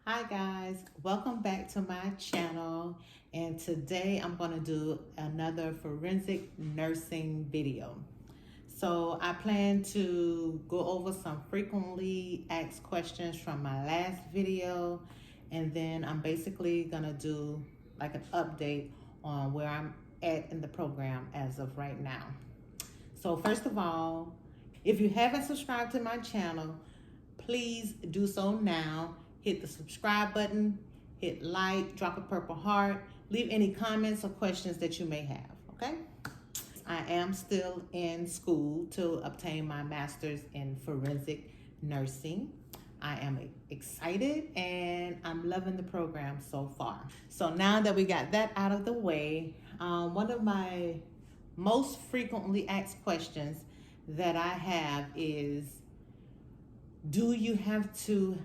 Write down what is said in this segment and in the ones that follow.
Hi guys, welcome back to my channel, and today I'm going to do another forensic nursing video. So I plan to go over some frequently asked questions from my last video, and then I'm basically going to do like an update on where I'm at in the program as of right now. So first of all, if you haven't subscribed to my channel, please do so now. Hit the subscribe button, hit like, drop a purple heart, leave any comments or questions that you may have, okay? I am still in school to obtain my master's in forensic nursing. I am excited and I'm loving the program so far. So now that we got that out of the way, one of my most frequently asked questions that I have is, do you have to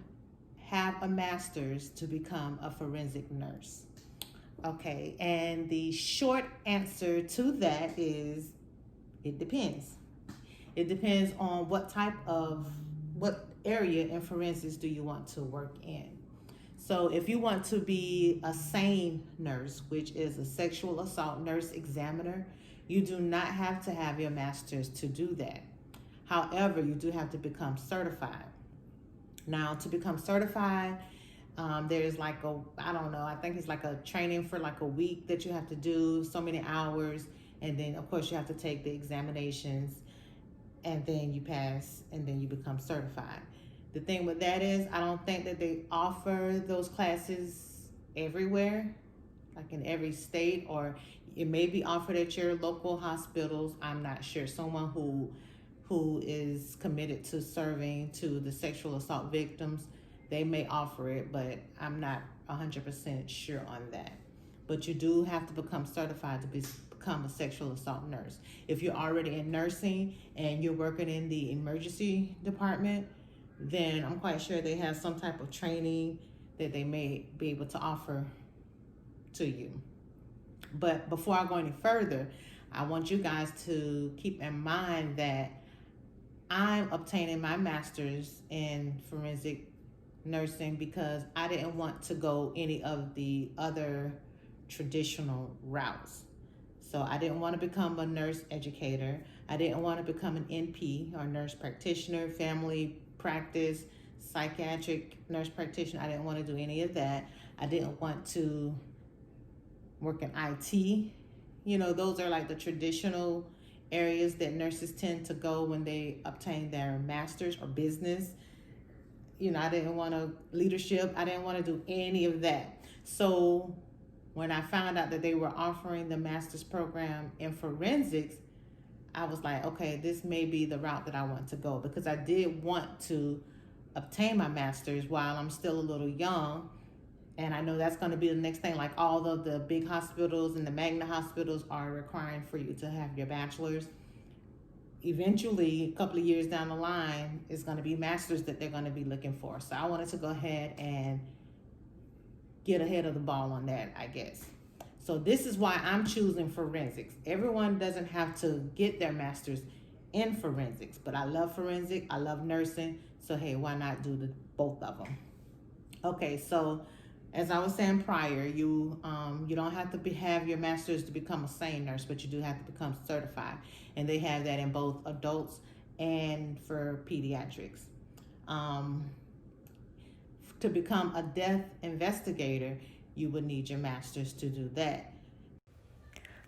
have a master's to become a forensic nurse? Okay, and the short answer to that is it depends. It depends on what area in forensics do you want to work in. So if you want to be a SANE nurse, which is a sexual assault nurse examiner, you do not have to have your master's to do that. However, you do have to become certified. Now, to become certified, there's like I think it's like a training for like a week that you have to do, so many hours, and then of course you have to take the examinations, and then you pass, and then you become certified. The thing with that is, I don't think that they offer those classes everywhere, like in every state, or it may be offered at your local hospitals. I'm not sure. Someone who is committed to serving to the sexual assault victims, they may offer it, but I'm not 100% sure on that. But you do have to become certified to become a sexual assault nurse. If you're already in nursing and you're working in the emergency department, then I'm quite sure they have some type of training that they may be able to offer to you. But before I go any further, I want you guys to keep in mind that I'm obtaining my master's in forensic nursing because I didn't want to go any of the other traditional routes. So I didn't want to become a nurse educator. I didn't want to become an NP, or nurse practitioner, family practice, psychiatric nurse practitioner. I didn't want to do any of that. I didn't want to work in IT. You know, those are like the traditional areas that nurses tend to go when they obtain their master's, or business. You know, I didn't want to leadership. I didn't want to do any of that. So when I found out that they were offering the master's program in forensics, I was like, okay, this may be the route that I want to go, because I did want to obtain my master's while I'm still a little young. And I know that's going to be the next thing. Like all of the big hospitals and the magnet hospitals are requiring for you to have your bachelor's. Eventually, a couple of years down the line, it's going to be masters that they're going to be looking for. So I wanted to go ahead and get ahead of the ball on that, I guess. So this is why I'm choosing forensics. Everyone doesn't have to get their master's in forensics, but I love forensic, I love nursing. So hey, why not do both of them? Okay, so as I was saying prior, you don't have to have your master's to become a SANE nurse, but you do have to become certified, and they have that in both adults and for pediatrics. To become a death investigator, you would need your master's to do that.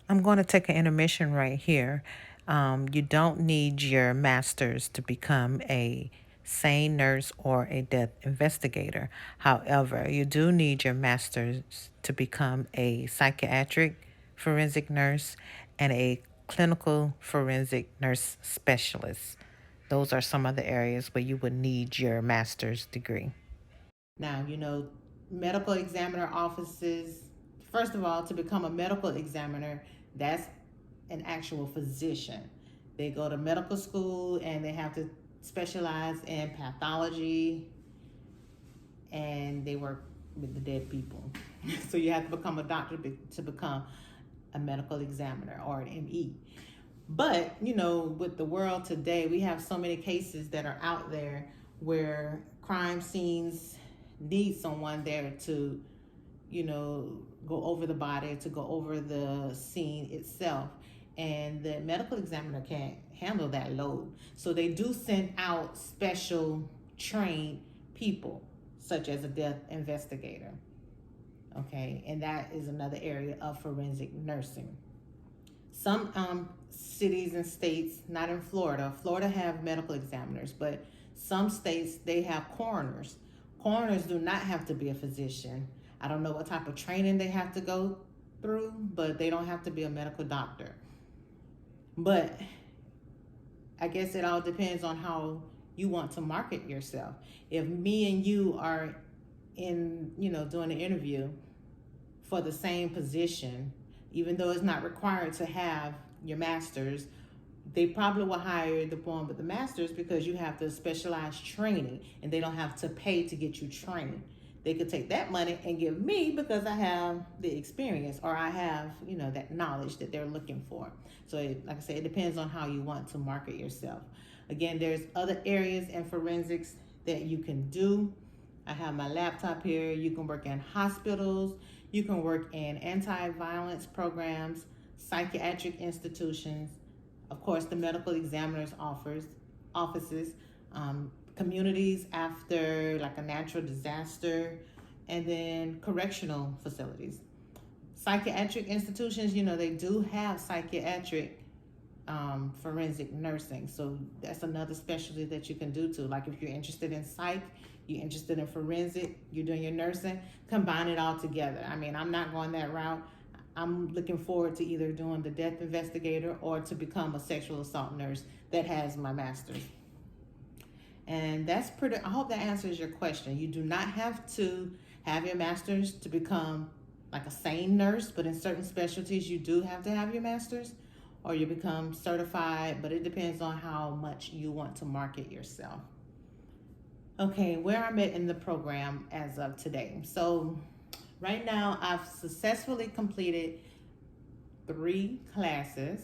I'm going to take an intermission right here. You don't need your master's to become a SANE nurse or a death investigator. However, you do need your master's to become a psychiatric forensic nurse and a clinical forensic nurse specialist. Those are some of the areas where you would need your master's degree. Now, you know, medical examiner offices, first of all, to become a medical examiner, that's an actual physician. They go to medical school and they have to specialize in pathology, and they work with the dead people. So you have to become a doctor to become a medical examiner, or an ME. But, you know, with the world today, we have so many cases that are out there where crime scenes need someone there to, go over the body, to go over the scene itself. And the medical examiner can't handle that load. So they do send out special trained people, such as a death investigator. Okay, and that is another area of forensic nursing. Some cities and states, not in Florida, Florida have medical examiners, but some states, they have coroners. Coroners do not have to be a physician. I don't know what type of training they have to go through, but they don't have to be a medical doctor. But I guess it all depends on how you want to market yourself. If me and you are doing an interview for the same position, even though it's not required to have your master's, they probably will hire the one with the master's because you have the specialized training and they don't have to pay to get you trained. They could take that money and give me because I have the experience, or I have, that knowledge that they're looking for. So like I said, it depends on how you want to market yourself. Again, there's other areas in forensics that you can do. I have my laptop here. You can work in hospitals. You can work in anti-violence programs, psychiatric institutions, of course, the medical examiner's offices, communities after like a natural disaster, and then correctional facilities. Psychiatric institutions, they do have psychiatric forensic nursing. So that's another specialty that you can do too. Like if you're interested in psych, you're interested in forensic, you're doing your nursing, combine it all together. I mean, I'm not going that route. I'm looking forward to either doing the death investigator or to become a sexual assault nurse that has my master's. And I hope that answers your question. You do not have to have your master's to become like a sane nurse, but in certain specialties, you do have to have your master's or you become certified, but it depends on how much you want to market yourself. Okay, where I'm at in the program as of today. So right now, I've successfully completed 3 classes.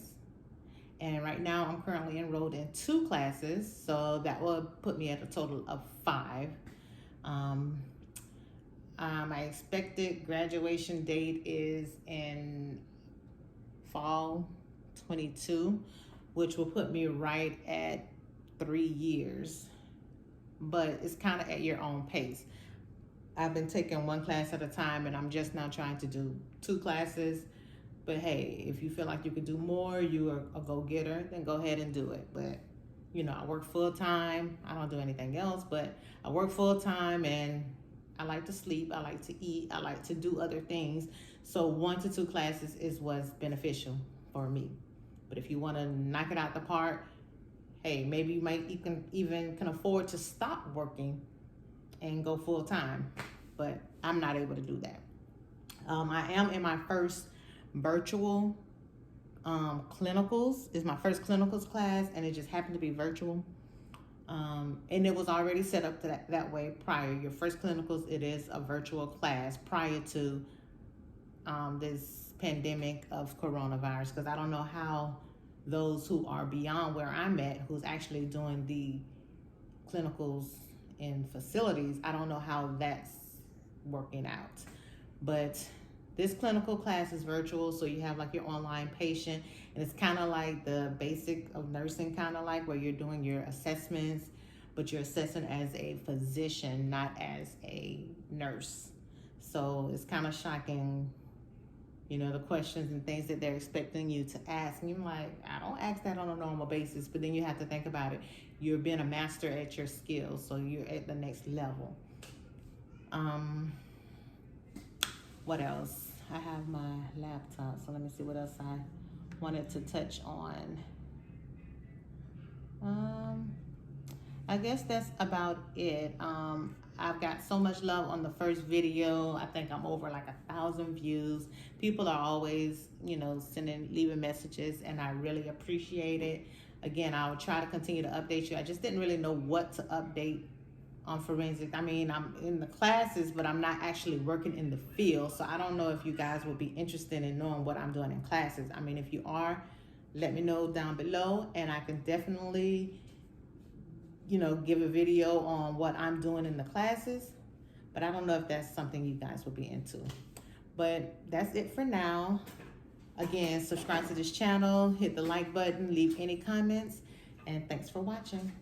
And right now, I'm currently enrolled in 2 classes. So that will put me at a total of 5. My expected graduation date is in fall 22, which will put me right at 3 years. But it's kind of at your own pace. I've been taking 1 class at a time, and I'm just now trying to do 2 classes. But hey, if you feel like you could do more, you are a go-getter, then go ahead and do it. But, I work full-time. I don't do anything else, but I work full-time, and I like to sleep. I like to eat. I like to do other things. So 1 to 2 classes is what's beneficial for me. But if you want to knock it out the park, hey, maybe you can even afford to stop working and go full time, but I'm not able to do that. I am in my first virtual clinicals. It's my first clinicals class, and it just happened to be virtual. And it was already set up that way prior. Your first clinicals, it is a virtual class prior to this pandemic of coronavirus, because I don't know how those who are beyond where I'm at, who's actually doing the clinicals in facilities, I don't know how that's working out. But this clinical class is virtual, so you have like your online patient, and it's kind of like the basic of nursing, kind of like where you're doing your assessments, but you're assessing as a physician, not as a nurse. So it's kind of shocking, the questions and things that they're expecting you to ask. And you're like, I don't ask that on a normal basis, but then you have to think about it. You're being a master at your skills, so you're at the next level. What else? I have my laptop, so let me see what else I wanted to touch on. I guess that's about it. I've got so much love on the first video. I think I'm over like 1,000 views. People are always, leaving messages, and I really appreciate it. Again, I will try to continue to update you. I just didn't really know what to update on forensic. I mean, I'm in the classes, but I'm not actually working in the field. So I don't know if you guys will be interested in knowing what I'm doing in classes. I mean, if you are, let me know down below, and I can definitely, give a video on what I'm doing in the classes. But I don't know if that's something you guys will be into. But that's it for now. Again, subscribe to this channel, hit the like button, leave any comments, and thanks for watching.